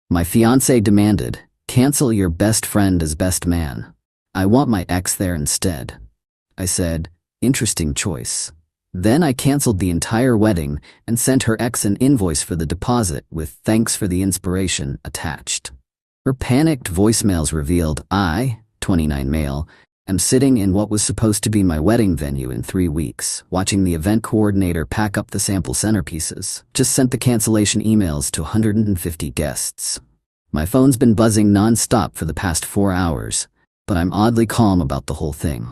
My fiancé demanded, "Cancel your best friend as best man. I want my ex there instead." I said, "Interesting choice." Then I canceled the entire wedding and sent her ex an invoice for the deposit with "thanks for the inspiration" attached. Her panicked voicemails revealed I, 29 male, am sitting in what was supposed to be my wedding venue in 3 weeks, watching the event coordinator pack up the sample centerpieces. Just sent the cancellation emails to 150 guests. My phone's been buzzing non-stop for the past 4 hours, but I'm oddly calm about the whole thing.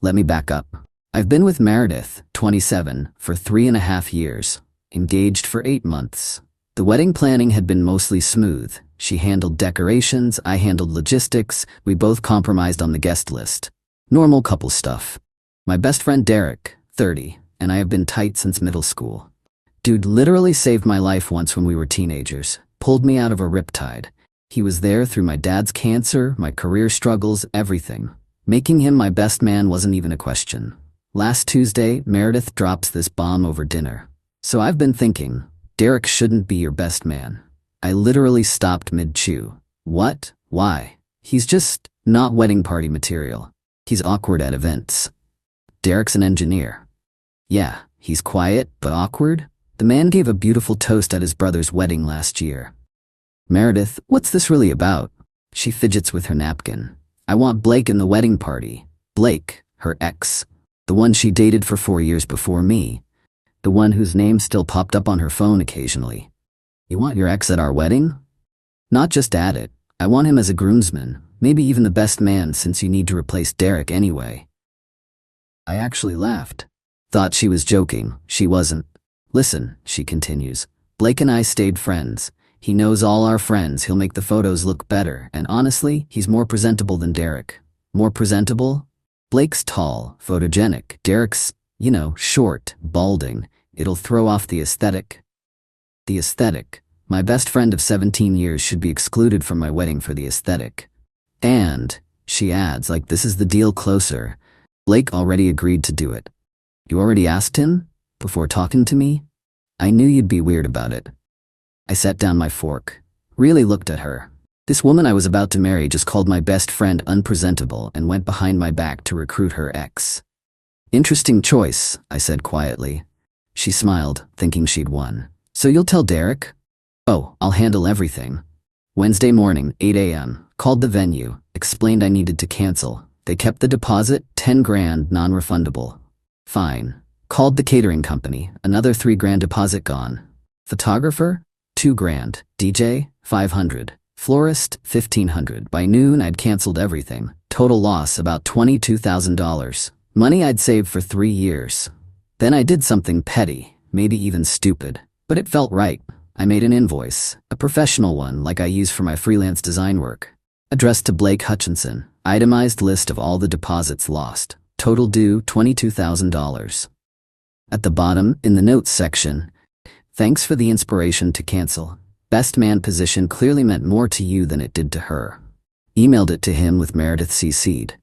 Let me back up. I've been with Meredith, 27, for 3.5 years, engaged for 8 months. The wedding planning had been mostly smooth. She handled decorations, I handled logistics, we both compromised on the guest list. Normal couple stuff. My best friend Derek, 30, and I have been tight since middle school. Dude literally saved my life once when we were teenagers, pulled me out of a riptide. He was there through my dad's cancer, my career struggles, everything. Making him my best man wasn't even a question. Last Tuesday, Meredith drops this bomb over dinner. So I've been thinking, Derek shouldn't be your best man. I literally stopped mid-chew. What? Why? He's just not wedding party material. He's awkward at events. Derek's an engineer. Yeah, he's quiet, but awkward. The man gave a beautiful toast at his brother's wedding last year. Meredith, what's this really about? She fidgets with her napkin. I want Blake in the wedding party. Blake, her ex. The one she dated for 4 years before me. The one whose name still popped up on her phone occasionally. You want your ex at our wedding? Not just at it. I want him as a groomsman, maybe even the best man since you need to replace Derek anyway. I actually laughed. Thought she was joking. She wasn't. Listen, she continues. Blake and I stayed friends. He knows all our friends, he'll make the photos look better, and honestly, he's more presentable than Derek. More presentable? Blake's tall, photogenic. Derek's, short, balding. It'll throw off the aesthetic. The aesthetic. My best friend of 17 years should be excluded from my wedding for the aesthetic. And, she adds, like this is the deal closer. Blake already agreed to do it. You already asked him? Before talking to me? I knew you'd be weird about it. I set down my fork. Really looked at her. This woman I was about to marry just called my best friend unpresentable and went behind my back to recruit her ex. Interesting choice, I said quietly. She smiled, thinking she'd won. So you'll tell Derek? Oh, I'll handle everything. Wednesday morning, 8 a.m., called the venue, explained I needed to cancel. They kept the deposit, 10 grand, non-refundable. Fine. Called the catering company, another 3 grand deposit gone. Photographer? 2 grand. DJ? 500. Florist? 1,500. By noon, I'd canceled everything. Total loss about $22,000. Money I'd saved for 3 years. Then I did something petty, maybe even stupid. But it felt right. I made an invoice, a professional one like I use for my freelance design work. Addressed to Blake Hutchinson. Itemized list of all the deposits lost. Total due $22,000. At the bottom, in the notes section, thanks for the inspiration to cancel. Best man position clearly meant more to you than it did to her. Emailed it to him with Meredith CC'd.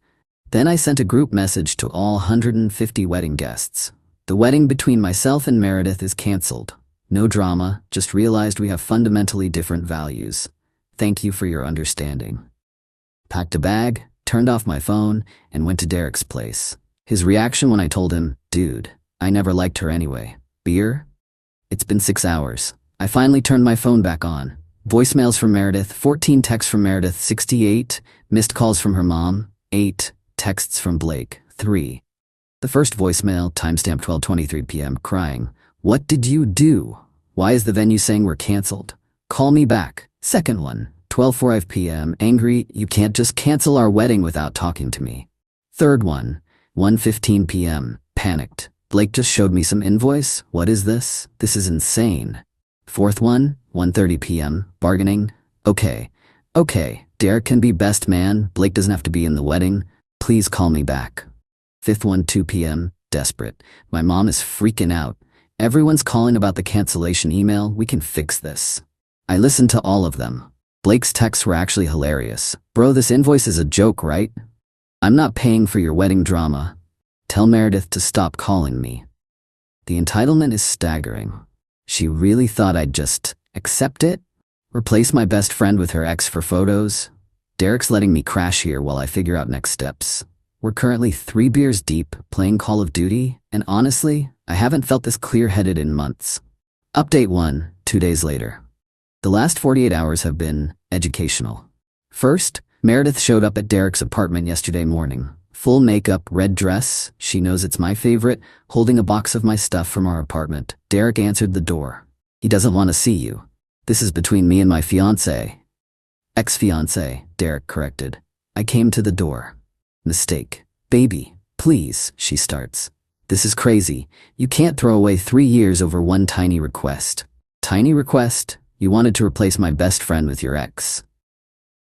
Then I sent a group message to all 150 wedding guests. The wedding between myself and Meredith is canceled. No drama, just realized we have fundamentally different values. Thank you for your understanding. Packed a bag, turned off my phone, and went to Derek's place. His reaction when I told him, dude, I never liked her anyway. Beer? It's been 6 hours. I finally turned my phone back on. Voicemails from Meredith, 14 texts from Meredith, 68, missed calls from her mom, 8, texts from Blake, 3. The first voicemail, timestamp 12:23 p.m., crying, what did you do? Why is the venue saying we're canceled? Call me back. Second one, 12:05 p.m., angry, you can't just cancel our wedding without talking to me. Third one, 1:15 p.m., panicked. Blake just showed me some invoice. What is this? This is insane. Fourth one, 1:30 p.m., bargaining. Okay, Derek can be best man. Blake doesn't have to be in the wedding. Please call me back. Fifth one, 2 p.m., desperate. My mom is freaking out. Everyone's calling about the cancellation email. We can fix this. I listened to all of them. Blake's texts were actually hilarious. Bro, this invoice is a joke, right? I'm not paying for your wedding drama. Tell Meredith to stop calling me. The entitlement is staggering. She really thought I'd just accept it? Replace my best friend with her ex for photos? Derek's letting me crash here while I figure out next steps. We're currently 3 beers deep, playing Call of Duty, and honestly, I haven't felt this clear-headed in months. Update 1, 2 days later. The last 48 hours have been educational. First, Meredith showed up at Derek's apartment yesterday morning. Full makeup, red dress, she knows it's my favorite, holding a box of my stuff from our apartment. Derek answered the door. He doesn't want to see you. This is between me and my fiancée. Ex-fiancée, Derek corrected. I came to the door. Mistake. Baby, please, she starts. This is crazy. You can't throw away 3 years over one tiny request. Tiny request? You wanted to replace my best friend with your ex.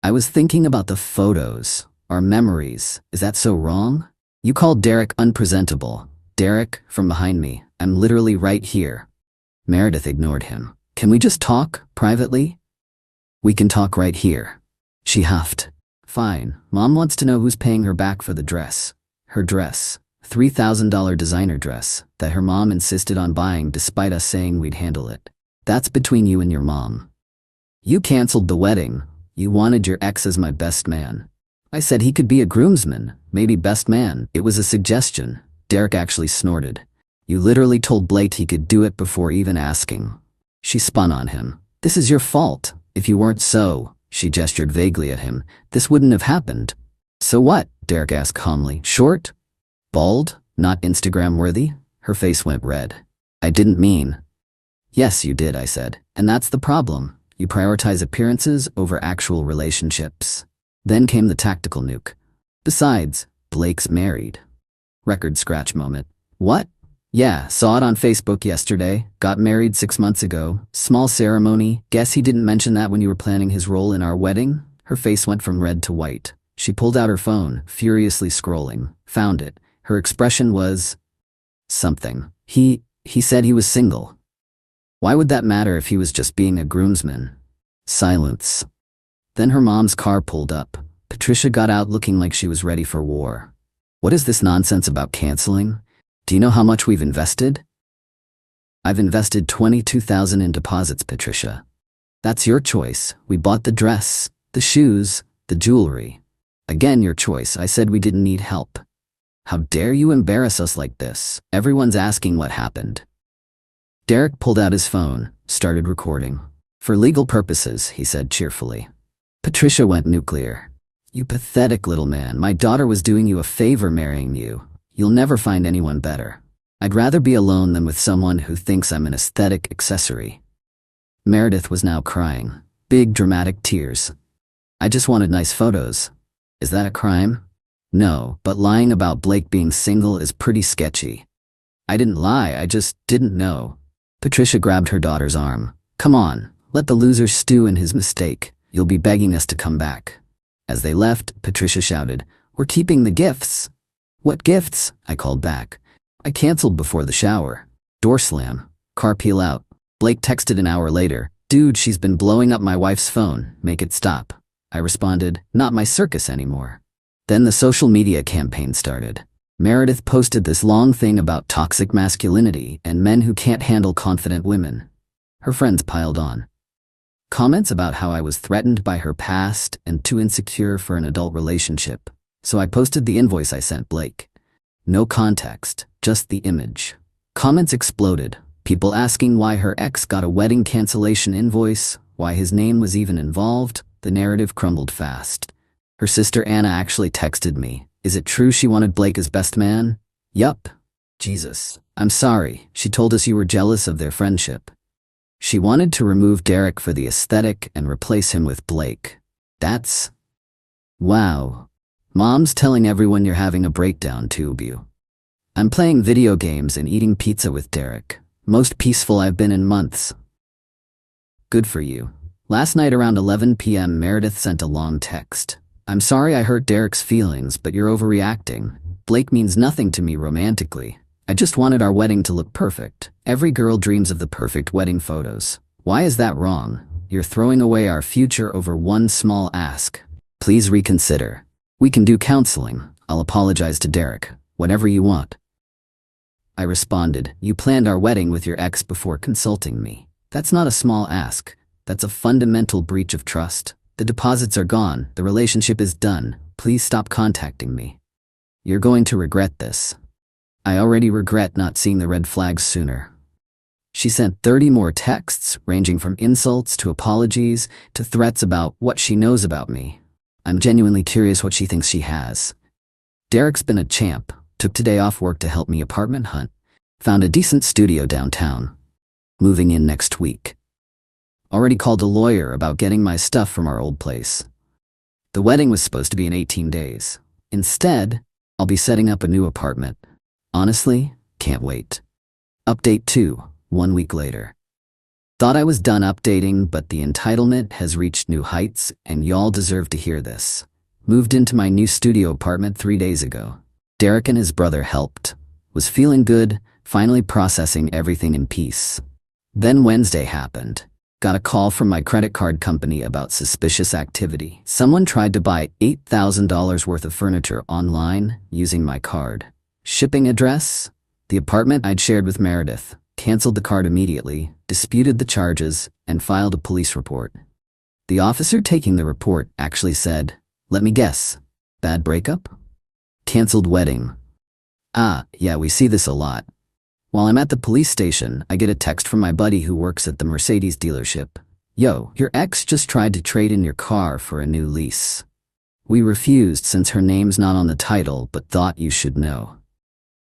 I was thinking about the photos, our memories. Is that so wrong? You called Derek unpresentable. Derek, from behind me, I'm literally right here. Meredith ignored him. Can we just talk, privately? We can talk right here. She huffed. Fine, Mom wants to know who's paying her back for the dress. Her dress. $3,000 designer dress that her mom insisted on buying despite us saying we'd handle it. That's between you and your mom. You canceled the wedding. You wanted your ex as my best man. I said he could be a groomsman, maybe best man. It was a suggestion. Derek actually snorted. You literally told Blake he could do it before even asking. She spun on him. This is your fault. If you weren't so, she gestured vaguely at him, this wouldn't have happened. So what? Derek asked calmly. Short? Bald? Not Instagram worthy? Her face went red. I didn't mean. Yes, you did, I said. And that's the problem. You prioritize appearances over actual relationships. Then came the tactical nuke. Besides, Blake's married. Record scratch moment. What? Yeah, saw it on Facebook yesterday. Got married 6 months ago. Small ceremony. Guess he didn't mention that when you were planning his role in our wedding? Her face went from red to white. She pulled out her phone, furiously scrolling. Found it. Her expression was something. He said he was single. Why would that matter if he was just being a groomsman? Silence. Then her mom's car pulled up. Patricia got out looking like she was ready for war. What is this nonsense about canceling? Do you know how much we've invested? I've invested $22,000 in deposits, Patricia. That's your choice. We bought the dress, the shoes, the jewelry. Again, your choice. I said we didn't need help. How dare you embarrass us like this? Everyone's asking what happened. Derek pulled out his phone, started recording. For legal purposes, he said cheerfully. Patricia went nuclear. You pathetic little man. My daughter was doing you a favor marrying you. You'll never find anyone better. I'd rather be alone than with someone who thinks I'm an aesthetic accessory. Meredith was now crying. Big dramatic tears. I just wanted nice photos. Is that a crime? No, but lying about Blake being single is pretty sketchy. I didn't lie, I just didn't know. Patricia grabbed her daughter's arm. Come on, let the loser stew in his mistake. You'll be begging us to come back. As they left, Patricia shouted, We're keeping the gifts. What gifts? I called back. I canceled before the shower. Door slam. Car peel out. Blake texted an hour later. Dude, she's been blowing up my wife's phone. Make it stop. I responded, not my circus anymore. Then the social media campaign started. Meredith posted this long thing about toxic masculinity and men who can't handle confident women. Her friends piled on. Comments about how I was threatened by her past and too insecure for an adult relationship. So I posted the invoice I sent Blake. No context, just the image. Comments exploded. People asking why her ex got a wedding cancellation invoice, why his name was even involved. The narrative crumbled fast. Her sister Anna actually texted me. Is it true she wanted Blake as best man? Yup. Jesus. I'm sorry. She told us you were jealous of their friendship. She wanted to remove Derek for the aesthetic and replace him with Blake. That's... Wow. Mom's telling everyone you're having a breakdown, too. I'm playing video games and eating pizza with Derek. Most peaceful I've been in months. Good for you. Last night around 11 p.m. Meredith sent a long text. I'm sorry I hurt Derek's feelings, but you're overreacting. Blake means nothing to me romantically. I just wanted our wedding to look perfect. Every girl dreams of the perfect wedding photos. Why is that wrong? You're throwing away our future over one small ask. Please reconsider. We can do counseling. I'll apologize to Derek. Whatever you want. I responded, you planned our wedding with your ex before consulting me. That's not a small ask. That's a fundamental breach of trust. The deposits are gone. The relationship is done. Please stop contacting me. You're going to regret this. I already regret not seeing the red flags sooner. She sent 30 more texts, ranging from insults to apologies to threats about what she knows about me. I'm genuinely curious what she thinks she has. Derek's been a champ. Took today off work to help me apartment hunt. Found a decent studio downtown. Moving in next week. Already called a lawyer about getting my stuff from our old place. The wedding was supposed to be in 18 days. Instead, I'll be setting up a new apartment. Honestly, can't wait. Update 2, 1 week later. Thought I was done updating, but the entitlement has reached new heights, and y'all deserve to hear this. Moved into my new studio apartment 3 days ago. Derek and his brother helped. Was feeling good, finally processing everything in peace. Then Wednesday happened. Got a call from my credit card company about suspicious activity. Someone tried to buy $8,000 worth of furniture online using my card. Shipping address? The apartment I'd shared with Meredith. Canceled the card immediately, disputed the charges, and filed a police report. The officer taking the report actually said, "Let me guess, bad breakup? Canceled wedding." Yeah, we see this a lot. While I'm at the police station, I get a text from my buddy who works at the Mercedes dealership. "Yo, your ex just tried to trade in your car for a new lease. We refused since her name's not on the title, but thought you should know."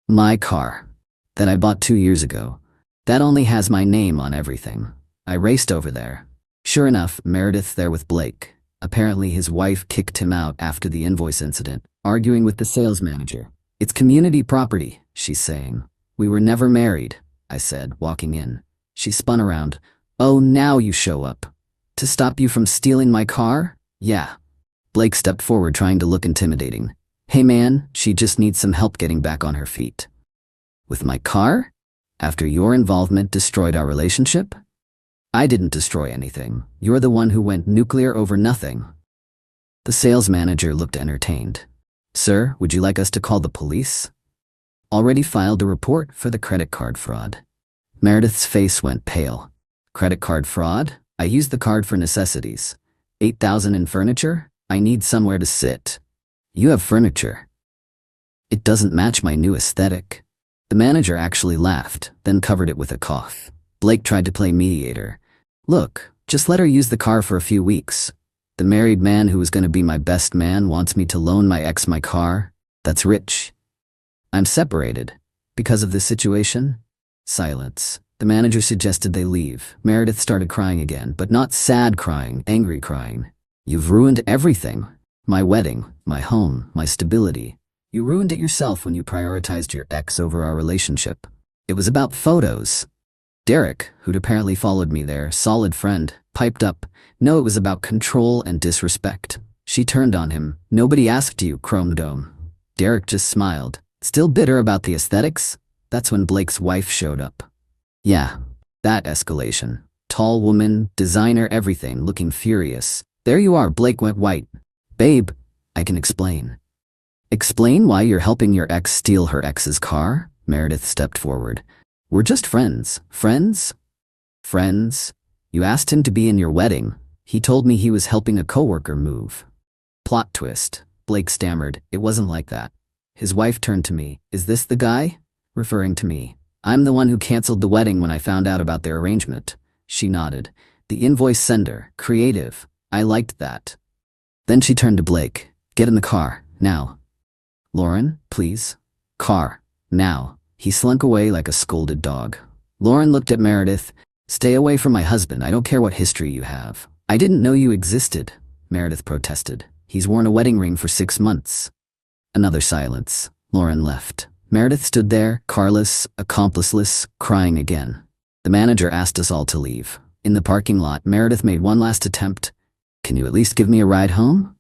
My car, that I bought 2 years ago, that only has my name on everything. I raced over there. Sure enough, Meredith's there with Blake. Apparently his wife kicked him out after the invoice incident, arguing with the sales manager. "It's community property," she's saying. "We were never married," I said, walking in. She spun around. "Oh, now you show up. To stop you from stealing my car?" "Yeah." Blake stepped forward, trying to look intimidating. "Hey man, she just needs some help getting back on her feet." "With my car? After your involvement destroyed our relationship?" "I didn't destroy anything. You're the one who went nuclear over nothing." The sales manager looked entertained. "Sir, would you like us to call the police?" "Already filed a report for the credit card fraud." Meredith's face went pale. "Credit card fraud? I used the card for necessities. $8,000 in furniture? I need somewhere to sit." "You have furniture." "It doesn't match my new aesthetic." The manager actually laughed, then covered it with a cough. Blake tried to play mediator. "Look, just let her use the car for a few weeks. The married man who is going to be my best man wants me to loan my ex my car? That's rich." "I'm separated. Because of this situation?" Silence. The manager suggested they leave. Meredith started crying again, but not sad crying, angry crying. "You've ruined everything. My wedding, my home, my stability. You ruined it yourself when you prioritized your ex over our relationship. It was about photos." Derek, who'd apparently followed me there, solid friend, piped up. "No, it was about control and disrespect." She turned on him. "Nobody asked you, Chrome Dome." Derek just smiled. Still bitter about the aesthetics? That's when Blake's wife showed up. Yeah, that escalation. Tall woman, designer, everything, looking furious. "There you are." Blake went white. "Babe, I can explain." "Explain why you're helping your ex steal her ex's car?" Meredith stepped forward. "We're just friends." "Friends? Friends? You asked him to be in your wedding. He told me he was helping a coworker move." Plot twist. Blake stammered. "It wasn't like that." His wife turned to me. "Is this the guy?" Referring to me. "I'm the one who canceled the wedding when I found out about their arrangement." She nodded. "The invoice sender. Creative. I liked that." Then she turned to Blake. "Get in the car. Now." "Lauren, please." "Car. Now." He slunk away like a scolded dog. Lauren looked at Meredith. "Stay away from my husband. I don't care what history you have." "I didn't know you existed," Meredith protested. "He's worn a wedding ring for 6 months." Another silence. Lauren left. Meredith stood there, carless, accompliceless, crying again. The manager asked us all to leave. In the parking lot, Meredith made one last attempt. "Can you at least give me a ride home?"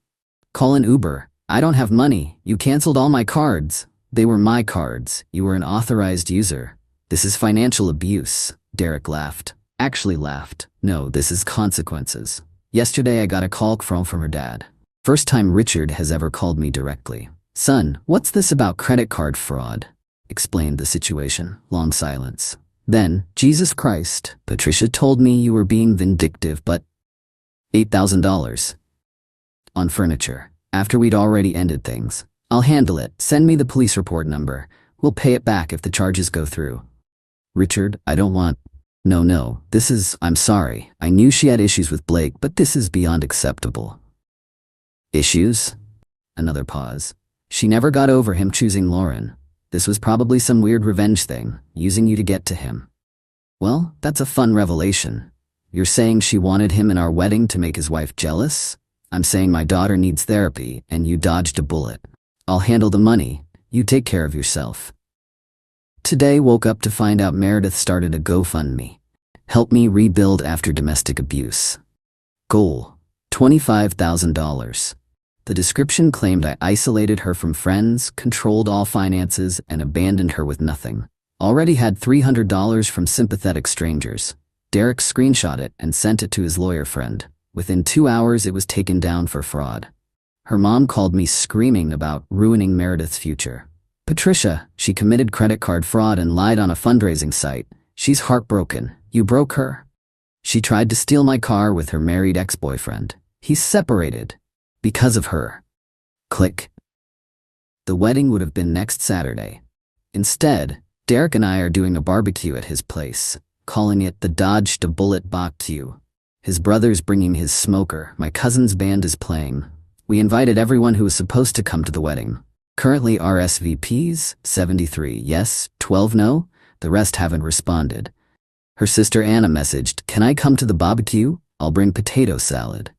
"Call an Uber." "I don't have money. You canceled all my cards." "They were my cards. You were an authorized user." "This is financial abuse." Derek laughed. Actually laughed. "No, this is consequences." Yesterday I got a call from her dad. First time Richard has ever called me directly. "Son, what's this about credit card fraud?" Explained the situation. Long silence. Then, Jesus Christ, Patricia told me you were being vindictive, but $8,000 on furniture. After we'd already ended things. I'll handle it. Send me the police report number. We'll pay it back if the charges go through. Richard, I don't want... No, I'm sorry. I knew she had issues with Blake, but this is beyond acceptable. Issues? Another pause. She never got over him choosing Lauren. This was probably some weird revenge thing, using you to get to him. Well, that's a fun revelation. You're saying she wanted him in our wedding to make his wife jealous? I'm saying my daughter needs therapy, and you dodged a bullet. I'll handle the money. You take care of yourself. Today woke up to find out Meredith started a GoFundMe. Help me rebuild after domestic abuse. Goal: $25,000. The description claimed I isolated her from friends, controlled all finances, and abandoned her with nothing. Already had $300 from sympathetic strangers. Derek screenshot it and sent it to his lawyer friend. Within 2 hours, it was taken down for fraud. Her mom called me screaming about ruining Meredith's future. Patricia, she committed credit card fraud and lied on a fundraising site. She's heartbroken. You broke her. She tried to steal my car with her married ex-boyfriend. He's separated. Because of her. Click. The wedding would have been next Saturday. Instead, Derek and I are doing a barbecue at his place, calling it the Dodged a Bullet barbecue. His brother's bringing his smoker. My cousin's band is playing. We invited everyone who was supposed to come to the wedding. Currently RSVPs, 73 yes, 12 no. The rest haven't responded. Her sister Anna messaged, "Can I come to the barbecue? I'll bring potato salad."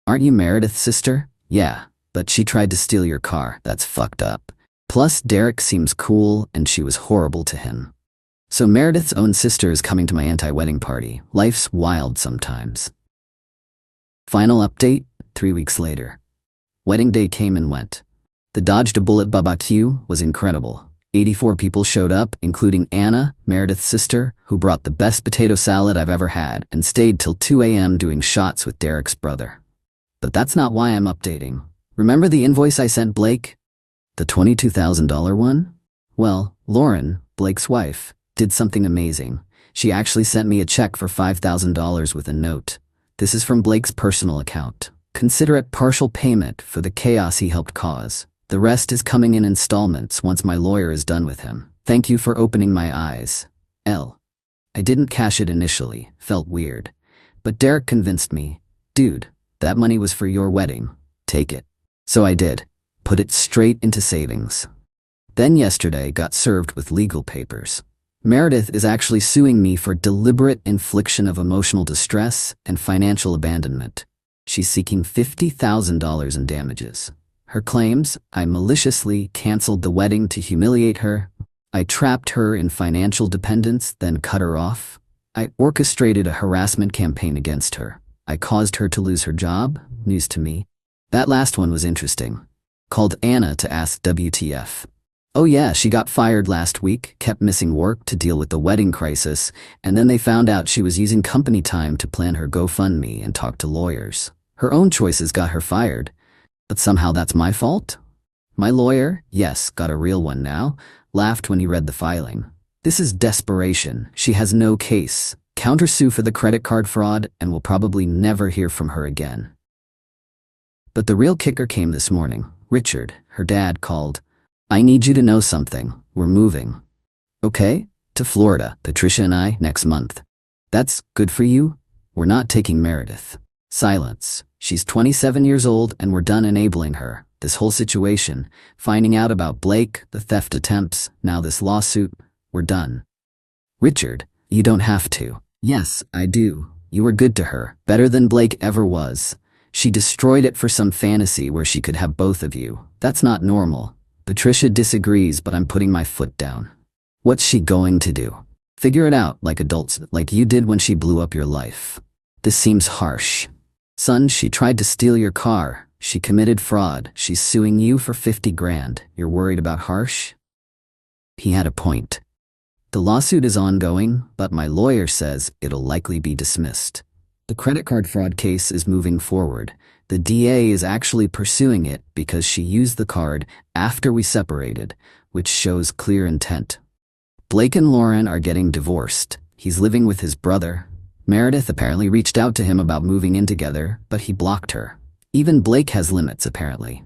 Aren't you Meredith's sister? Yeah, but she tried to steal your car. That's fucked up. Plus, Derek seems cool, and she was horrible to him. So Meredith's own sister is coming to my anti-wedding party. Life's wild sometimes. Final update, 3 weeks later. Wedding day came and went. The Dodged a Bullet barbecue was incredible. 84 people showed up, including Anna, Meredith's sister, who brought the best potato salad I've ever had and stayed till 2 a.m. doing shots with Derek's brother. But that's not why I'm updating. Remember the invoice I sent Blake? The $22,000 one? Well, Lauren, Blake's wife, did something amazing. She actually sent me a check for $5,000 with a note. This is from Blake's personal account. Consider it partial payment for the chaos he helped cause. The rest is coming in installments once my lawyer is done with him. Thank you for opening my eyes. L. I didn't cash it initially. Felt weird. But Derek convinced me. Dude, that money was for your wedding. Take it. So I did. Put it straight into savings. Then yesterday got served with legal papers. Meredith is actually suing me for deliberate infliction of emotional distress and financial abandonment. She's seeking $50,000 in damages. Her claims: I maliciously canceled the wedding to humiliate her. I trapped her in financial dependence, then cut her off. I orchestrated a harassment campaign against her. I caused her to lose her job. News to me. That last one was interesting. Called Anna to ask WTF. Oh yeah, she got fired last week, kept missing work to deal with the wedding crisis, and then they found out she was using company time to plan her GoFundMe and talk to lawyers. Her own choices got her fired. But somehow that's my fault? My lawyer, yes, got a real one now, laughed when he read the filing. This is desperation. She has no case. Countersue for the credit card fraud and will probably never hear from her again. But the real kicker came this morning. Richard, her dad, called. I need you to know something. We're moving. Okay? To Florida, Patricia and I, next month. That's good for you? We're not taking Meredith. Silence. She's 27 years old and we're done enabling her. This whole situation, finding out about Blake, the theft attempts, now this lawsuit, we're done. Richard, you don't have to. Yes, I do. You were good to her, better than Blake ever was. She destroyed it for some fantasy where she could have both of you. That's not normal. Patricia disagrees, but I'm putting my foot down. What's she going to do? Figure it out like adults, like you did when she blew up your life. This seems harsh. Son, she tried to steal your car. She committed fraud. She's suing you for 50 grand. You're worried about harsh? He had a point. The lawsuit is ongoing, but my lawyer says it'll likely be dismissed. The credit card fraud case is moving forward. The DA is actually pursuing it because she used the card after we separated, which shows clear intent. Blake and Lauren are getting divorced. He's living with his brother. Meredith apparently reached out to him about moving in together, but he blocked her. Even Blake has limits, apparently.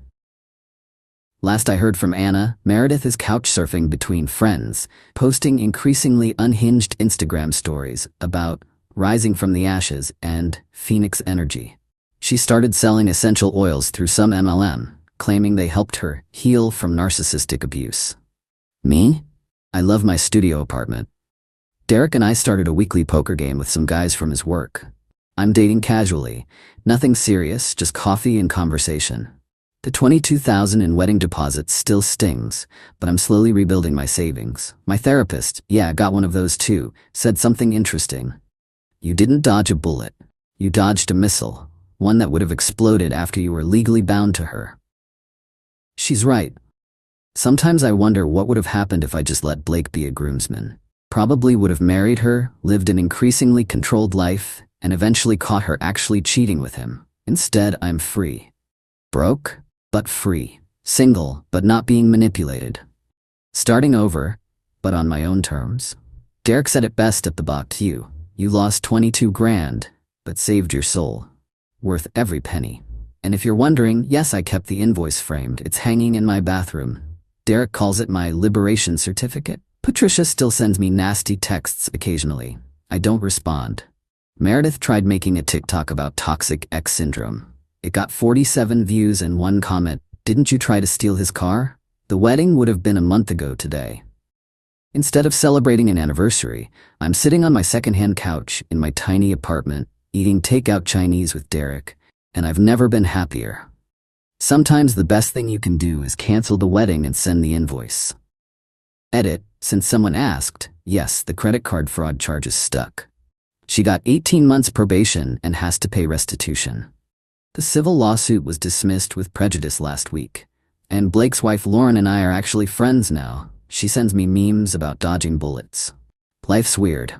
Last I heard from Anna, Meredith is couch surfing between friends, posting increasingly unhinged Instagram stories about rising from the ashes and Phoenix energy. She started selling essential oils through some MLM, claiming they helped her heal from narcissistic abuse. Me? I love my studio apartment. Derek and I started a weekly poker game with some guys from his work. I'm dating casually, nothing serious, just coffee and conversation. The $22,000 in wedding deposits still stings, but I'm slowly rebuilding my savings. My therapist, yeah, got one of those too, said something interesting. You didn't dodge a bullet. You dodged a missile, one that would have exploded after you were legally bound to her. She's right. Sometimes I wonder what would have happened if I just let Blake be a groomsman. Probably would have married her, lived an increasingly controlled life, and eventually caught her actually cheating with him. Instead, I'm free. Broke, but free. Single, but not being manipulated. Starting over, but on my own terms. Derek said it best at the box. You lost 22 grand, but saved your soul. Worth every penny. And if you're wondering, yes, I kept the invoice framed. It's hanging in my bathroom. Derek calls it my liberation certificate. Patricia still sends me nasty texts occasionally. I don't respond. Meredith tried making a TikTok about toxic ex syndrome. It got 47 views and one comment. Didn't you try to steal his car? The wedding would have been a month ago today. Instead of celebrating an anniversary, I'm sitting on my secondhand couch in my tiny apartment, eating takeout Chinese with Derek, and I've never been happier. Sometimes the best thing you can do is cancel the wedding and send the invoice. Edit, since someone asked, yes, the credit card fraud charge is stuck. She got 18 months probation and has to pay restitution. The civil lawsuit was dismissed with prejudice last week, and Blake's wife Lauren and I are actually friends now. She sends me memes about dodging bullets. Life's weird.